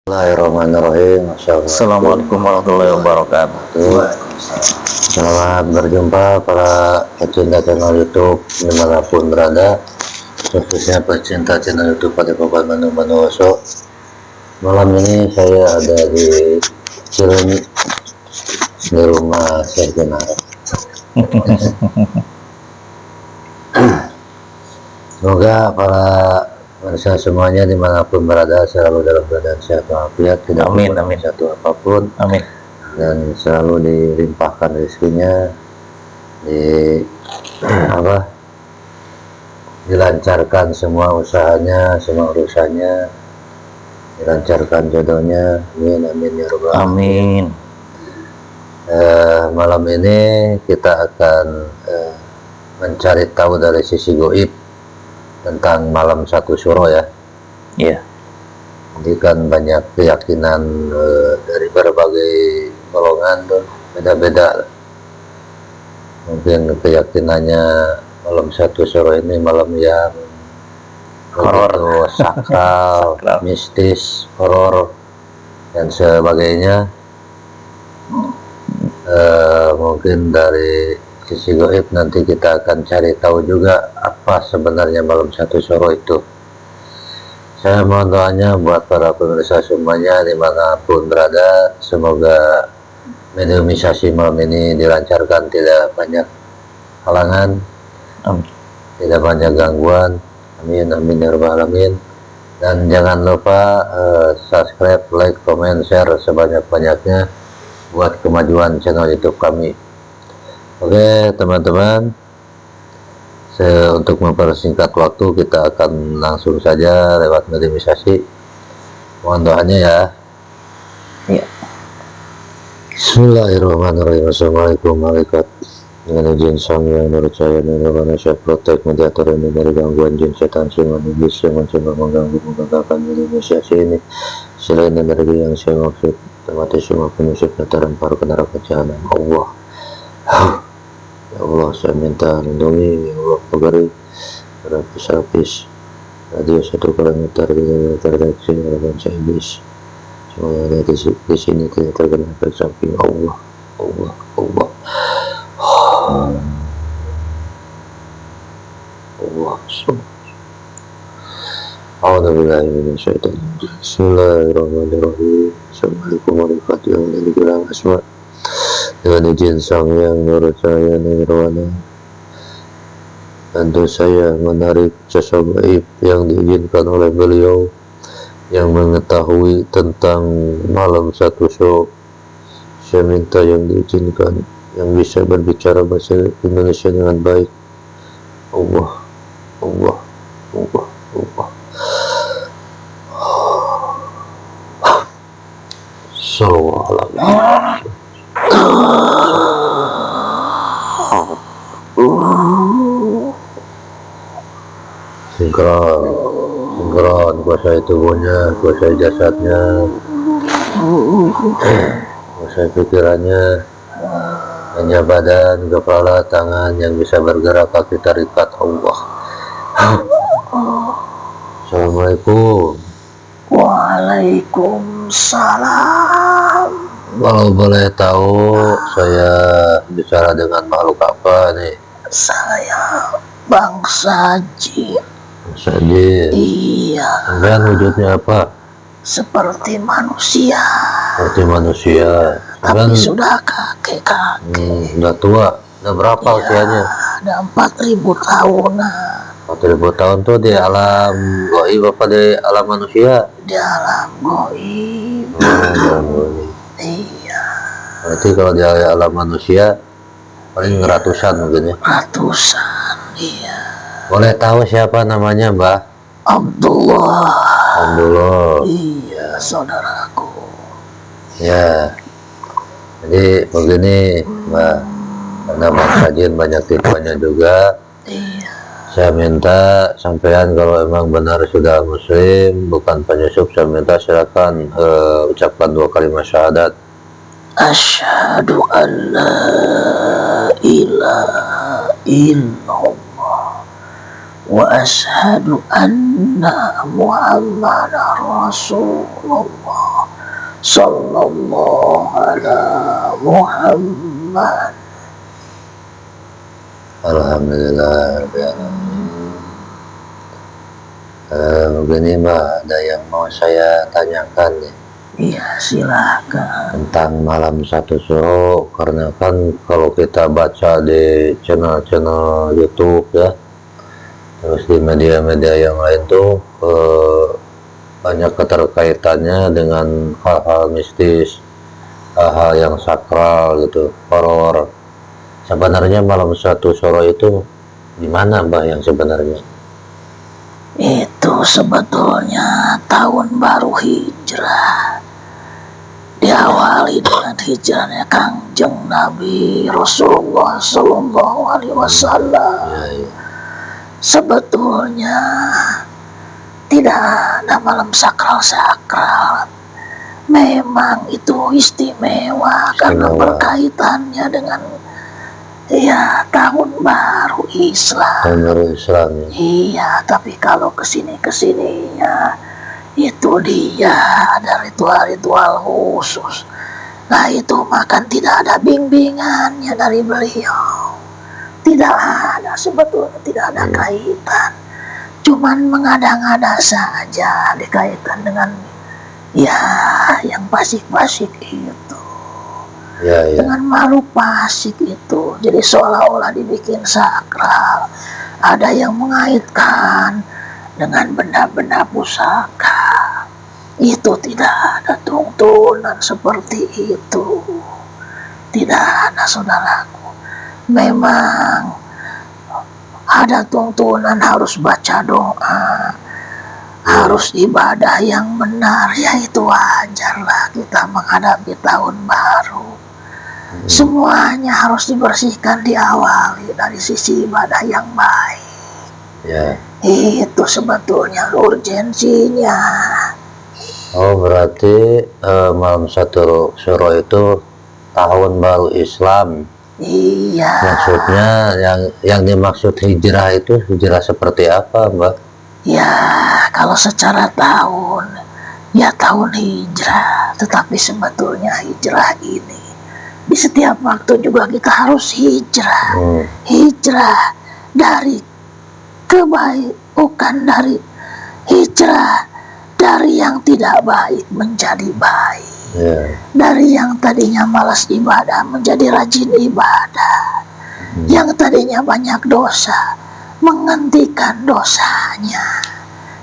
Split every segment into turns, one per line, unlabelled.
Bismillahirrahmanirrahim.
Assalamualaikum warahmatullahi wabarakatuh.
Selamat berjumpa para pecinta channel YouTube dimanapun berada, khususnya pecinta channel YouTube Padepokan Bandung Bondowoso. Malam ini saya ada di Cileunyi di rumah Syekh Jenar. Semoga para pemirsa semuanya dimanapun berada selalu dalam keadaan sehat walafiat, tidak
Amin.
satu apapun,
Amin.
dan selalu dilimpahkan rezekinya, dilancarkan semua usahanya, semua urusannya, dilancarkan jodohnya. Amin ya rabbal alamin. Malam ini kita akan mencari tahu dari sisi goib tentang malam satu syuro ya.
Iya.
Jadi kan banyak keyakinan dari berbagai golongan tuh beda-beda. Mungkin keyakinannya malam satu syuro ini malam yang horor, sakral, mistis, horor dan sebagainya. Mungkin dari sisi goib nanti kita akan cari tahu juga apa sebenarnya malam satu syuro itu. Saya mohon doanya buat para pemirsa semuanya dimanapun berada, semoga mediumisasi malam ini dilancarkan, tidak banyak halangan, tidak banyak gangguan. Amin ya rabbal alamin. Dan jangan lupa subscribe, like, comment, share sebanyak-banyaknya buat kemajuan channel YouTube kami. Oke teman-teman, untuk mempersingkat waktu kita akan langsung saja lewat mediumisasi. Mohon doanya ya.
Iya.
Bismillahirrahmanirrahim. Assalamualaikum malaikat dengan izin sang yang percaya nirwana syah protek mediator ini dari gangguan jin setan siluman iblis yang mencoba mengganggu menggagalkan mediumisasi ini. Selain energi yang saya maksud, termati semua penyusup dataran para ke neraka jahanam. Allah. Ya Allah, saya minta lindungi, ya Allah, pegari berlapis-lapis radio 1 kilometer terdeteksi harapan saya iblis. Semuanya ada di sini tidak terkena efek samping. Allah. Bismillahirrahmanirrahim. Assalamualaikum warahmatullahi wabarakatuh. Dengan izin sang yang percaya nirwana, tentu saya menarik sosok gaib yang diizinkan oleh beliau yang mengetahui tentang malam satu syuro. Saya minta yang diizinkan yang bisa berbicara bahasa Indonesia dengan baik. Allah. Sallallahu alaihi wasallam. Sinkron kuasai tubuhnya, kuasai jasadnya, kuasai pikirannya, hanya badan, kepala, tangan yang bisa bergerak, kaki terikat. Allah. Assalamualaikum.
Waalaikumsalam.
Kalau boleh tahu saya bicara dengan makhluk apa nih?
Saya bangsa jin.
Bangsa jin.
Iya.
Sampean wujudnya apa?
Seperti manusia.
Seperti manusia.
Tapi sudah kakek-kakek.
Udah tua. Udah berapa usianya?
Ada 4.000 tahunan.
4.000 tahun tuh di alam goib apa di alam manusia?
Di alam goib.
Alam goib.
Iya.
Berarti kalau di alam manusia paling ratusan mungkin ya?
Ratusan, iya.
Boleh tahu siapa namanya, Mbah?
Abdullah.
Iya,
saudaraku.
Ya. Jadi begini, Mbah. Karena bangsa jin banyak tipuannya juga.
Iya.
Saya minta sampean kalau emang benar sudah muslim, bukan penyusup, saya minta silakan ucapkan 2 kalimat syahadat.
Asyhadu an la ilaha illallah wa asyhadu anna Muhammadar Rasulullah. Sallallahu ala Muhammad.
Alhamdulillah. Begini Mbak, ada yang mau saya tanyakan nih
Iya, silakan.
tentang malam satu suro, karena kan kalau kita baca di channel-channel YouTube ya, terus di media-media yang lain tuh banyak keterkaitannya dengan hal-hal mistis, hal-hal yang sakral gitu, horor. Sebenarnya malam satu suro itu gimana Mbak yang sebenarnya?
Itu sebetulnya tahun baru hijrah, diawali dengan hijrahnya Kangjeng Nabi Rasulullah Sallallahu Alaihi Wasallam.
Ya, ya.
Sebetulnya tidak ada malam sakral-sakral. Memang itu istimewa karena
Istimewa.
berkaitannya dengan ya tahun baru Islam.
Tahun baru Islam ya.
Iya, tapi kalau kesininya itu dia ada ritual-ritual khusus. Nah itu makan tidak ada bimbingannya dari beliau. Tidak ada, sebetulnya tidak ada kaitan. Cuman mengada-ngada saja dikaitkan dengan ya yang pasik-pasik itu.
Ya, ya.
Dengan makhluk pasik itu, jadi seolah-olah dibikin sakral. Ada yang mengaitkan dengan benda-benda pusaka. Itu tidak ada tuntunan seperti itu. Tidak ada, saudaraku. Memang ada tuntunan harus baca doa, harus ibadah yang benar. Ya itu wajarlah kita menghadapi tahun baru. Semuanya harus dibersihkan, diawali dari sisi ibadah yang baik.
Ya.
Itu sebetulnya urgensinya.
Oh berarti malam satu suro itu tahun baru Islam.
Iya.
Maksudnya yang dimaksud hijrah itu hijrah seperti apa Mbak?
Ya kalau secara tahun, ya tahun hijrah. Tetapi sebetulnya hijrah ini di setiap waktu juga kita harus hijrah. Hijrah dari bukan dari hijrah dari yang tidak baik menjadi baik.
Ya.
Dari yang tadinya malas ibadah menjadi rajin ibadah. Yang tadinya banyak dosa menghentikan dosanya.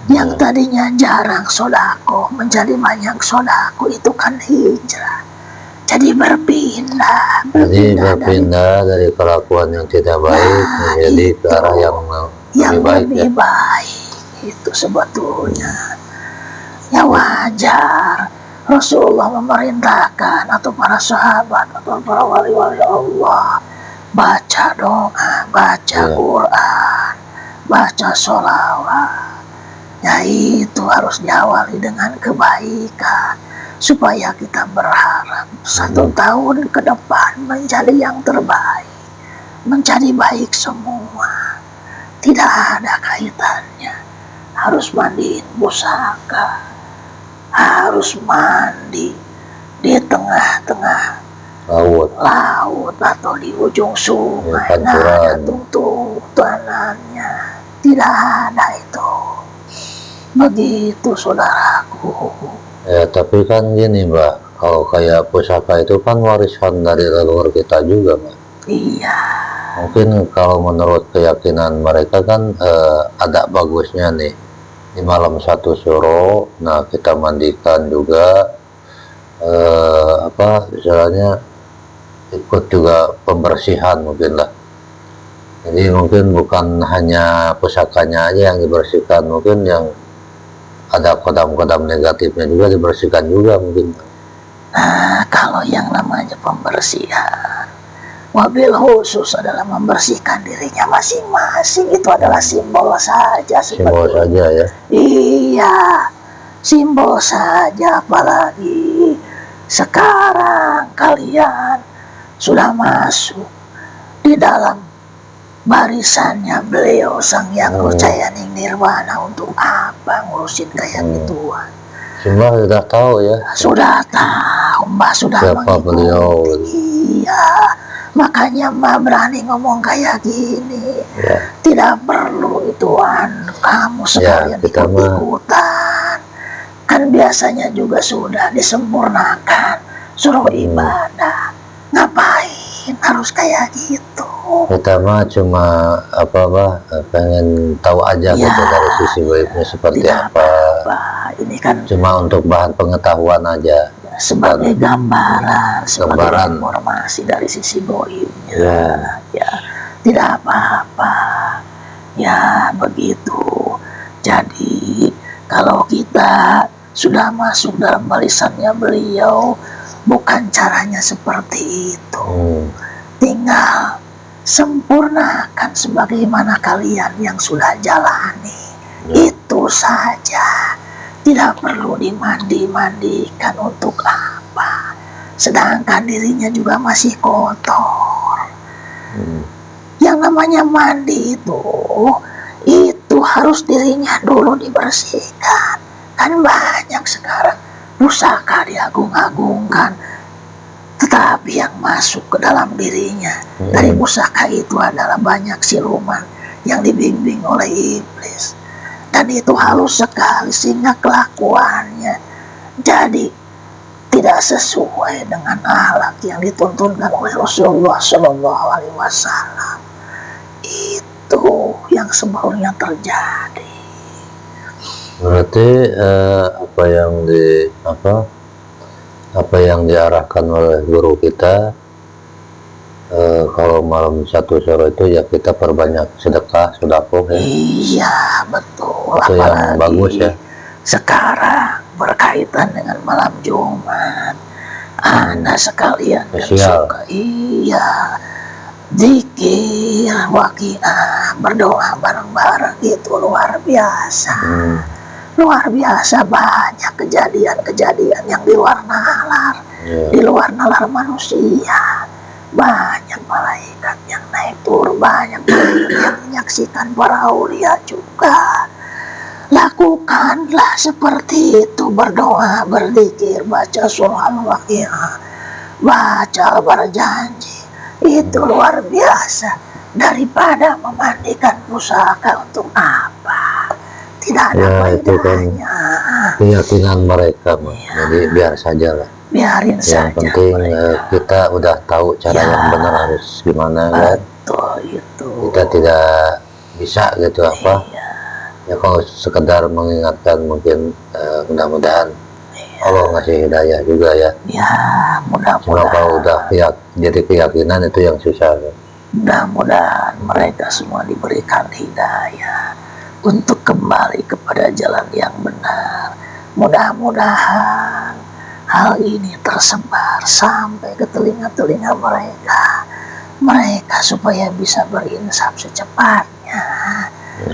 Yang tadinya jarang sodako menjadi banyak sodako. Itu kan hijrah. Jadi berpindah
Dari kelakuan yang tidak baik menjadi ke arah yang
lebih
baik.
baik. Itu sebetulnya ya wajar. Rasulullah memerintahkan atau para sahabat atau para wali-wali Allah baca doa, baca Quran, baca sholawat. Ya itu harus diawali dengan kebaikan supaya kita berharap 1 tahun ke depan menjadi yang terbaik, menjadi baik semua. Tidak ada kaitannya. Harus mandiin pusaka, harus mandi di tengah-tengah laut atau di ujung sungai. Nah, ada tuntunannya. Tidak ada itu. Begitu saudaraku.
Ya tapi kan gini Mbak, kalau kayak pusaka itu kan warisan dari leluhur kita juga Mbak.
Iya.
Mungkin kalau menurut keyakinan mereka kan ada bagusnya nih di malam satu suro. Nah kita mandikan juga istilahnya ikut juga pembersihan mungkin lah. Jadi mungkin bukan hanya pusakanya aja yang dibersihkan, mungkin yang ada kodam-kodam negatifnya juga dibersihkan juga mungkin.
Nah, kalau yang namanya pembersihan, wabil khusus adalah membersihkan dirinya masing-masing. Itu adalah simbol saja.
Simbol saja ya.
Iya, simbol saja. Apalagi sekarang kalian sudah masuk di dalam barisannya beliau sang yang percaya ning nirwana. Untuk apa ngurusin kayak gituan?
Cuma sudah tahu ya
Sudah tahu, Mbah sudah
siapa
mengikuti.
beliau.
Iya, makanya Mbah berani ngomong kayak gini.
Ya,
Tidak perlu ituan kamu sekalian
kita mah-
ikut-ikutan. Kan biasanya juga sudah disempurnakan suruh ibadah. Ngapain harus kayak gitu?
kita mah cuma pengen tahu aja
Ya,
gitu dari sisi gaibnya seperti
Tidak
apa.
apa-apa. Ini kan
Cuma untuk bahan pengetahuan aja.
sebagai gambaran, sebagai
Gambaran.
informasi dari sisi goibnya.
Ya.
Ya, tidak apa-apa. Ya, begitu. Jadi, kalau kita sudah masuk dalam barisannya beliau, bukan caranya seperti itu. Tinggal sempurnakan sebagaimana kalian yang sudah jalani. Itu saja. Tidak perlu dimandi-mandikan untuk apa. Sedangkan dirinya juga masih kotor. Yang namanya mandi itu harus dirinya dulu dibersihkan. Kan banyak sekarang pusaka diagung-agungkan, tetapi yang masuk ke dalam dirinya dari pusaka itu adalah banyak siluman yang dibimbing oleh iblis. Dan itu halus sekali sehingga kelakuannya jadi tidak sesuai dengan akhlak yang dituntunkan oleh Rasulullah Shallallahu Alaihi Wasallam. Itu yang sebelumnya terjadi.
Berarti apa yang diarahkan oleh guru kita, kalau malam satu syuro itu ya kita perbanyak sedekah, sedekah ya.
Iya, betul.
Itu yang bagus ya.
Sekarang berkaitan dengan malam Jumat, Anda sekalian yang
Spesial.
suka, iya, zikir, waqiah, berdoa bareng-bareng itu luar biasa. Luar biasa, banyak kejadian-kejadian yang di luar nalar, di luar nalar manusia. Banyak malaikat yang naik turun, banyak malaikat yang menyaksikan para aulia juga. Lakukanlah seperti itu, berdoa, berzikir, baca surah Al-Waqiah, baca berjanji. Itu luar biasa daripada memandikan pusaka untuk apa? Tidak ada
Ya, itu kan
faedahnya.
keyakinan mereka mah. Jadi biar saja lah.
Biarin
Yang
saja
penting
mereka.
kita udah tahu cara
Ya.
yang benar harus gimana kan.
Betul itu.
Kita tidak bisa gitu apa.
Iya.
Ya kalau sekedar mengingatkan mungkin mudah-mudahan Allah ngasih hidayah juga ya.
Ya,
Cuma kalau
mudah-mudahan.
udah jadi keyakinan itu yang susah kan.
Mudah-mudahan mereka semua diberikan hidayah untuk kembali kepada jalan yang benar. Mudah-mudahan hal ini tersebar sampai ke telinga-telinga mereka. Mereka supaya bisa berinsaf secepatnya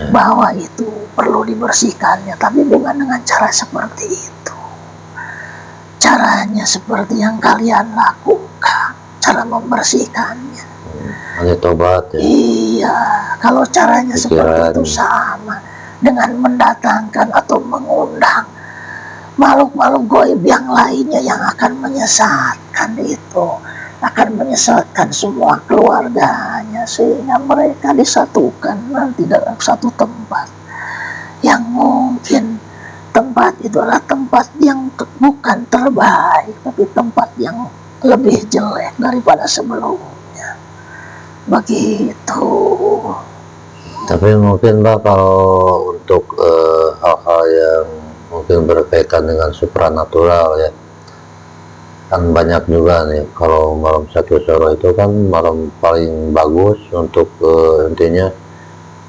bahwa itu perlu dibersihkannya, tapi bukan dengan cara seperti itu. Caranya seperti yang kalian lakukan, cara membersihkannya.
Hanya tobat ya.
Iya, kalau caranya seperti
Pikiran.
itu sama dengan mendatangkan atau mengundang makhluk-makhluk goib yang lainnya yang akan menyesatkan itu, akan menyesatkan semua keluarganya sehingga mereka disatukan nanti dalam satu tempat yang mungkin tempat itu adalah tempat yang bukan terbaik, tapi tempat yang lebih jelek daripada sebelumnya. Begitu.
Tapi mungkin Pak kalau untuk hal-hal yang mungkin berkaitan dengan supranatural ya, kan banyak juga nih. Kalau malam satu syuro itu kan malam paling bagus untuk intinya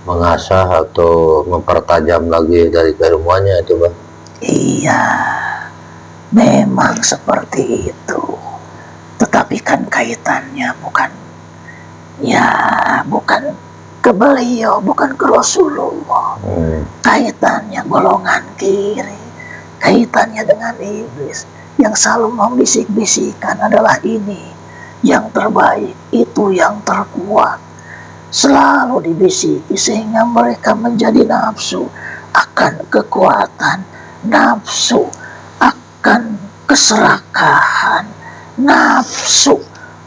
mengasah atau mempertajam lagi dari keilmuannya itu Pak.
Iya, memang seperti itu. Tetapi kan kaitannya bukan ke beliau, bukan ke Rasulullah. Kaitannya golongan kiri, kaitannya dengan iblis yang selalu membisik-bisikkan adalah ini yang terbaik, itu yang terkuat. Selalu dibisiki sehingga mereka menjadi nafsu akan kekuatan, nafsu keserakahan, nafsu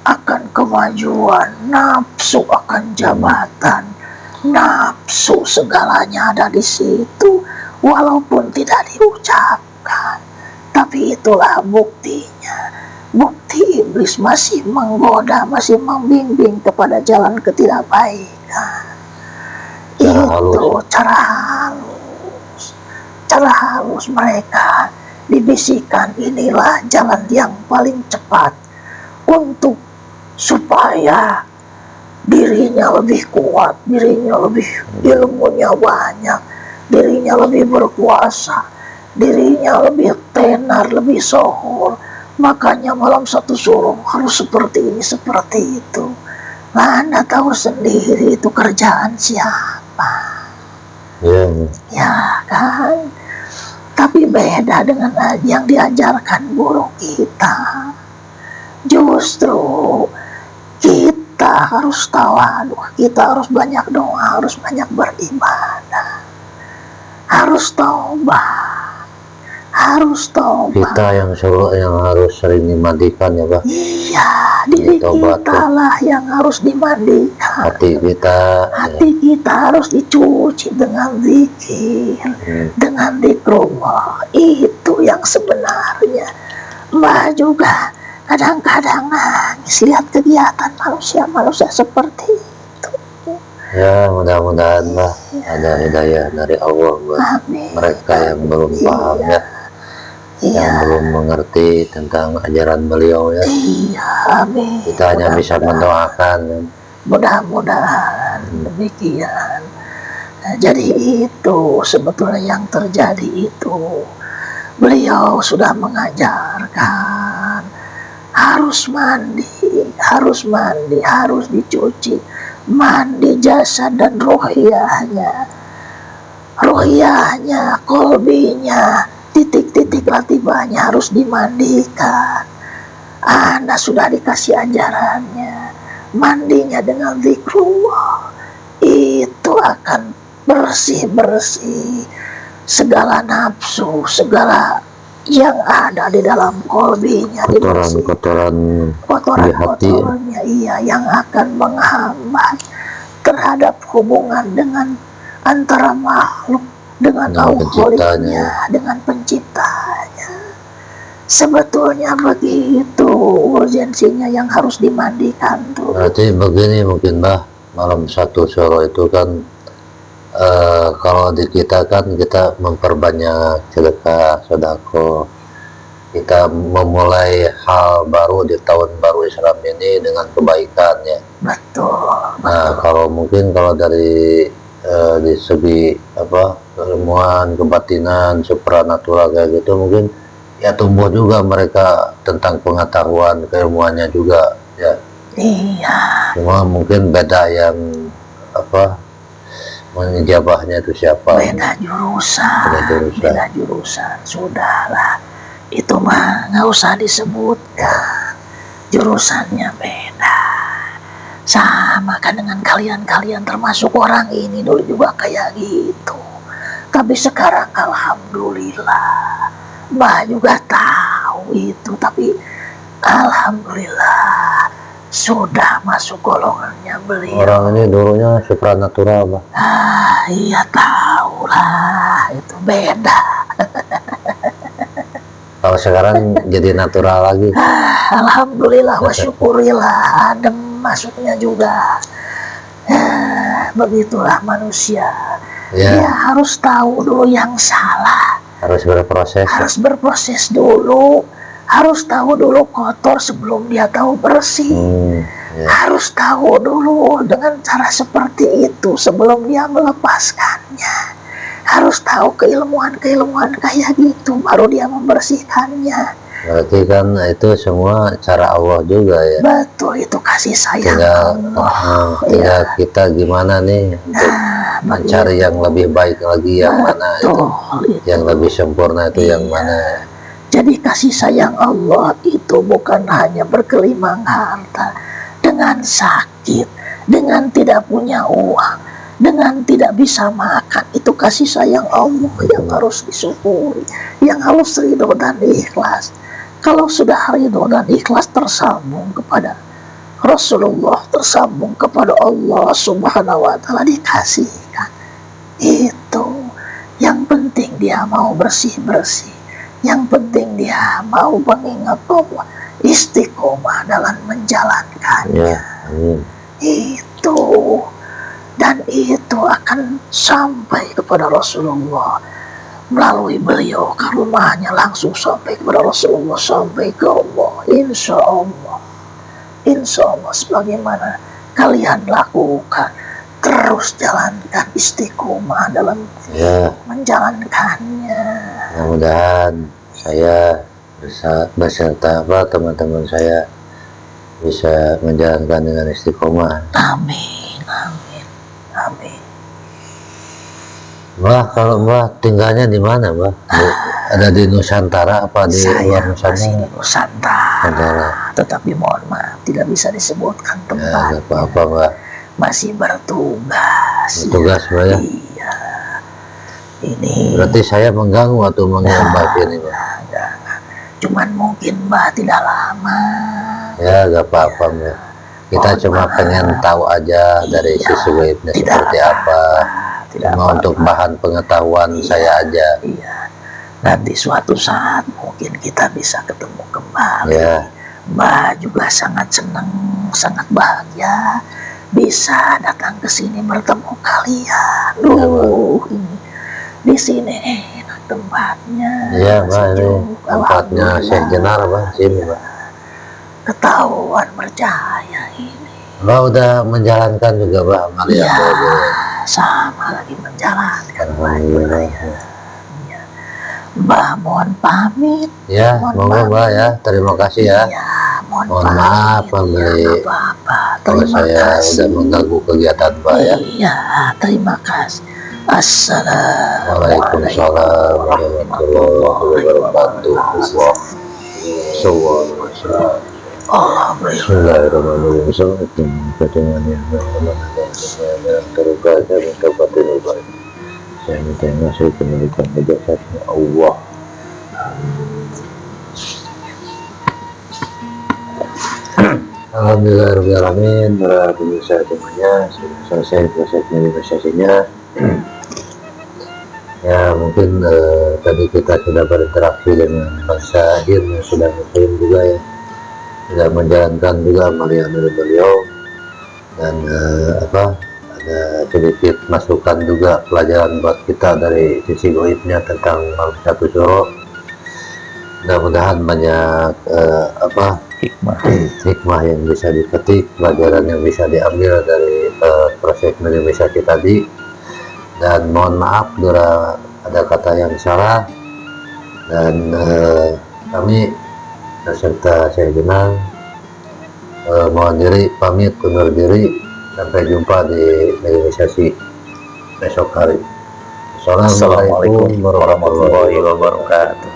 akan kemajuan, nafsu akan jabatan, nafsu segalanya ada di situ, walaupun tidak diucapkan. Tapi itulah buktinya. Bukti iblis masih menggoda, masih membimbing kepada jalan ketidakbaikan. Itu cara halus. Cara halus mereka dibisikkan, inilah jalan yang paling cepat untuk supaya dirinya lebih kuat, dirinya lebih ilmunya banyak, dirinya lebih berkuasa, dirinya lebih tenar, lebih sohor. Makanya malam satu suruh harus seperti ini, seperti itu. Nah, Anda tahu sendiri itu kerjaan siapa. Ya kan. Tapi beda dengan yang diajarkan guru kita. Justru kita harus tawadhu, kita harus banyak doa, harus banyak beribadah, harus taubat. Harus tobat.
Kita yang harus sering dimandikan ya Pak.
Iya, diri kita lah yang harus dimandikan.
Hati kita
Harus dicuci dengan zikir, dengan zikrullah. Itu yang sebenarnya. Mbak juga kadang-kadang nangis lihat kegiatan manusia seperti itu.
Ya, mudah-mudahan Mbak ada hidayah dari Allah buat mereka yang belum paham ya. Yang belum mengerti tentang ajaran beliau ya.
Iya, amin.
Kita hanya bisa mendoakan.
Mudah-mudahan demikian. Nah, jadi itu sebetulnya yang terjadi itu. Beliau sudah mengajarkan harus mandi, harus dicuci, mandi jasad dan rohiyahnya, kolbinya, titik-titik latibahnya harus dimandikan. Anda sudah dikasih ajarannya, mandinya dengan zikrullah, itu akan bersih-bersih segala nafsu, segala yang ada di dalam kolbinya, kotoran-kotorannya, iya, yang akan menghambat terhadap hubungan dengan antara makhluk dengan Allah, dengan penciptanya. Sebetulnya begitu urgensinya yang harus dimandikan tuh.
Berarti begini mungkin Mbah, malam satu Syuro itu kan kalau di kita kan kita memperbanyak sedekah, sedekah. Kita memulai hal baru di tahun baru Islam ini dengan kebaikan ya.
Betul.
Nah, kalau mungkin kalau dari di segi keilmuan, kebatinan, supranatural kayak gitu, mungkin ya tumbuh juga mereka tentang pengetahuan keilmuannya juga ya.
Iya.
Cuma mungkin beda yang mengijabahnya itu siapa.
Beda jurusan. Sudahlah, itu mah nggak usah disebutkan. Jurusannya beda. Sama kan dengan kalian termasuk orang ini dulu juga kayak gitu. Tapi sekarang alhamdulillah, Mbak juga tahu itu. Tapi alhamdulillah sudah masuk golongannya beliau.
Orang ini dulunya supranatural Mbak.
Iya tahu lah, itu beda.
Kalau sekarang jadi natural lagi.
Alhamdulillah wa syukurillah, adem masuknya juga. Begitulah manusia. Dia harus tahu dulu yang salah.
Harus berproses
dulu. Harus tahu dulu kotor sebelum dia tahu bersih. Harus tahu dulu dengan cara seperti itu sebelum dia melepaskannya. Harus tahu keilmuan kayak gitu baru dia membersihkannya.
Berarti kan itu semua cara Allah juga ya.
Betul, itu kasih sayang Allah.
Tinggal kita gimana nih untuk mencari yang lebih baik lagi, yang mana itu, yang lebih sempurna itu yang mana.
Jadi kasih sayang Allah itu bukan hanya berkelimang harta, dengan sakit, dengan tidak punya uang, dengan tidak bisa makan. Itu kasih sayang Allah yang harus disyukuri, yang harus ridho dan ikhlas. Kalau sudah ridho dan ikhlas tersambung kepada Rasulullah, tersambung kepada Allah Subhanahu wa Ta'ala, dikasihkan. Itu yang penting, dia mau bersih-bersih, yang penting dia mau mengingat Allah, istiqomah dalam menjalankannya.
Ya, amin.
Itu, dan itu akan sampai kepada Rasulullah melalui beliau ke rumahnya, langsung sampai kepada Rasulullah, sampai ke Allah. Insya Allah, insya Allah, sebagaimana kalian lakukan, terus jalankan istiqomah dalam menjalankannya.
Mudah-mudahan saya beserta teman-teman saya bisa menjalankan dengan istiqomah.
Amin, amin, amin.
Mbah, kalau Mbah tinggalnya di mana, Mbah? Ada di Nusantara apa di luar
Saya masih di
Nusantara?
Nusantara, tetapi mohon maaf tidak bisa disebutkan
Ya,
tempat.
nggak apa-apa, Mbah.
Masih bertugas.
Bertugas, Mbah, ya?
Iya. Ini.
Berarti saya mengganggu atau menghambat ini, Mbah?
Jangan. Cuman mungkin Mbah tidak lama.
Ya, nggak apa-apa, Mbah. Kita cuma pengen tahu aja dari sisi webnya seperti apa. Cuma untuk bahan pengetahuan saya aja.
Iya. Nanti suatu saat mungkin kita bisa ketemu kembali.
Ya.
Mbah juga sangat senang, sangat bahagia bisa datang ke sini bertemu kalian. Ini di sini enak tempatnya.
Iya, Mbah, ini
sejuk.
tempatnya Syekh Jenar, Mbah. Sini, Mbah.
Ketahuan percaya ini.
Mbah udah menjalankan juga, Mbah, amalia.
Iya, sama lagi menjalankan.
Alhamdulillah.
Iya. Mbah mohon pamit.
Ya,
Mohon
monggo,
pamit.
Mbah, ya. Terima kasih ya.
Iya, mohon
Maaf,
pamit.
Mbak.
Iya, nggak apa-apa.
Kalau
Terima
saya
kasih.
udah mengganggu kegiatan Mbah, ya.
Iya, terima kasih. Assalamualaikum
Waalaikumsalam warahmatullahi wabarakatuh. Bismillahirrahmanirrahim. Assalamualaikum warahmatullahi wabarakatuh. Saya minta nasihat kembalikan kejaksaan Allah. Alhamdulillahirrahmanirrahim. Para pemirsa semuanya, sudah selesai proses negosiasinya. Ya, mungkin tadi kita sudah berinteraksi dengan Mas Syahir yang sudah muslim juga ya, sudah menjalankan juga amalia dari beliau, dan ada sedikit masukan juga pelajaran buat kita dari sisi goibnya tentang malam satu syuro. Mudah-mudahan banyak hikmah yang bisa dipetik, pelajaran yang bisa diambil dari proses negosiasi tadi. Dan mohon maaf bila ada kata yang salah, dan kami beserta saya Jenang mohon diri pamit undur diri, sampai jumpa di negosiasi besok hari. Assalamualaikum warahmatullahi wabarakatuh.